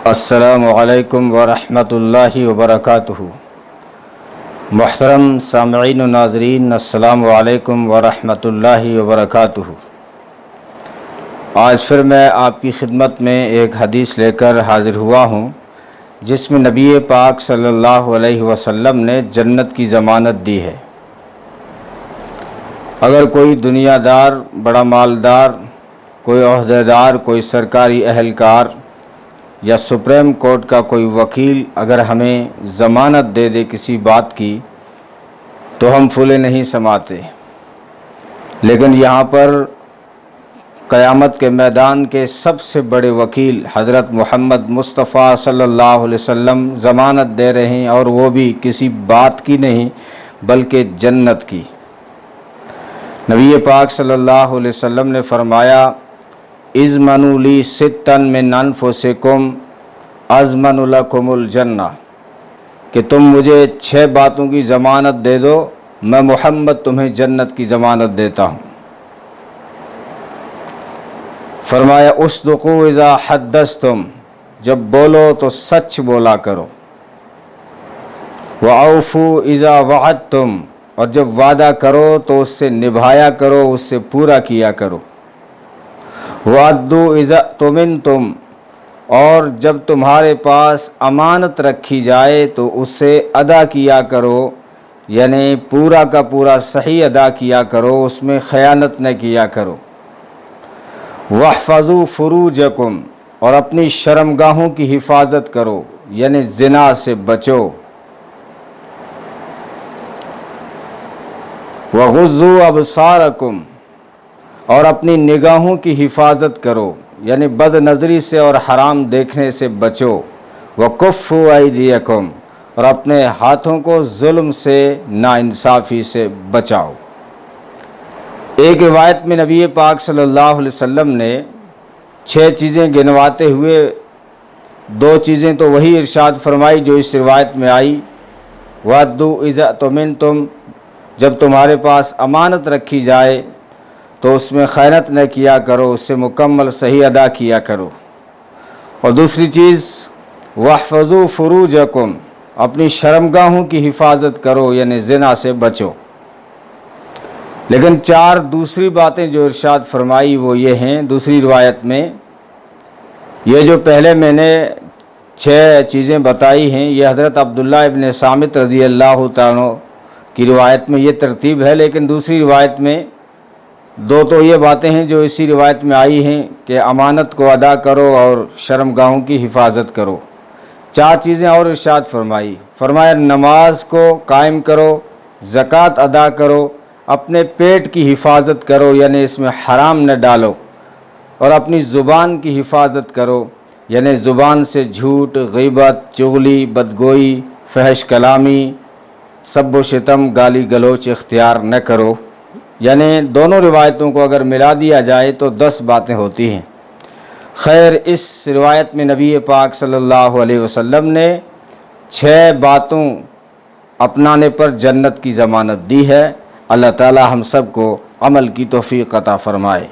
السلام علیکم ورحمۃ اللہ وبرکاتہ۔ محترم سامعین و ناظرین، السلام علیکم ورحمۃ اللہ وبرکاتہ۔ آج پھر میں آپ کی خدمت میں ایک حدیث لے کر حاضر ہوا ہوں جس میں نبی پاک صلی اللہ علیہ وسلم نے جنت کی ضمانت دی ہے۔ اگر کوئی دنیا دار، بڑا مالدار، کوئی عہدیدار، کوئی سرکاری اہلکار یا سپریم کورٹ کا کوئی وکیل اگر ہمیں ضمانت دے دے کسی بات کی تو ہم پھولے نہیں سماتے، لیکن یہاں پر قیامت کے میدان کے سب سے بڑے وکیل حضرت محمد مصطفیٰ صلی اللہ علیہ وسلم ضمانت دے رہے ہیں، اور وہ بھی کسی بات کی نہیں بلکہ جنت کی۔ نبی پاک صلی اللہ علیہ وسلم نے فرمایا، اضمنوا لی ستا من انفسکم اضمن لکم الجنہ، کہ تم مجھے 6 باتوں کی ضمانت دے دو، میں محمد تمہیں جنت کی ضمانت دیتا ہوں۔ فرمایا، اصدقوا اذا حدثتم، جب بولو تو سچ بولا کرو، واوفوا اذا وعدتم، اور جب وعدہ کرو تو اس سے نبھایا کرو، اس سے پورا کیا کرو، وَأَدُّوا إِذَا اؤْتُمِنْتُمْ، اور جب تمہارے پاس امانت رکھی جائے تو اسے ادا کیا کرو، یعنی پورا کا پورا صحیح ادا کیا کرو، اس میں خیانت نہ کیا کرو۔ وَاحْفَظُوا فُرُوجَكُمْ، اور اپنی شرمگاہوں کی حفاظت کرو، یعنی زنا سے بچو۔ وَغُضُّوا أَبْصَارَكُمْ، اور اپنی نگاہوں کی حفاظت کرو، یعنی بد نظری سے اور حرام دیکھنے سے بچو۔ وَكُفُّوا أَيْدِيَكُمْ، اور اپنے ہاتھوں کو ظلم سے، ناانصافی سے بچاؤ۔ ایک روایت میں نبی پاک صلی اللہ علیہ وسلم نے 6 چیزیں گنواتے ہوئے 2 چیزیں تو وہی ارشاد فرمائی جو اس روایت میں آئی، وَأَدُّوا إِذَا اؤْتُمِنْتُمْ، جب تمہارے پاس امانت رکھی جائے تو اس میں خیانت نہ کیا کرو، اس سے مکمل صحیح ادا کیا کرو۔ اور دوسری چیز، وَاحْفَظُوا فُرُوجَكُمْ، اپنی شرمگاہوں کی حفاظت کرو، یعنی زنا سے بچو۔ لیکن 4 دوسری باتیں جو ارشاد فرمائی وہ یہ ہیں دوسری روایت میں، یہ جو پہلے میں نے 6 چیزیں بتائی ہیں یہ حضرت عبداللہ ابن صامت رضی اللہ تعالیٰ عنہ کی روایت میں یہ ترتیب ہے، لیکن دوسری روایت میں 2 تو یہ باتیں ہیں جو اسی روایت میں آئی ہیں کہ امانت کو ادا کرو اور شرمگاہوں کی حفاظت کرو۔ 4 چیزیں اور ارشاد فرمایا، نماز کو قائم کرو، زکوٰۃ ادا کرو، اپنے پیٹ کی حفاظت کرو، یعنی اس میں حرام نہ ڈالو، اور اپنی زبان کی حفاظت کرو، یعنی زبان سے جھوٹ، غیبت، چغلی، بدگوئی، فحش کلامی، سب و شتم، گالی گلوچ اختیار نہ کرو۔ یعنی دونوں روایتوں کو اگر ملا دیا جائے تو 10 باتیں ہوتی ہیں۔ خیر، اس روایت میں نبی پاک صلی اللہ علیہ وسلم نے 6 باتوں اپنانے پر جنت کی ضمانت دی ہے۔ اللہ تعالی ہم سب کو عمل کی توفیق عطا فرمائے۔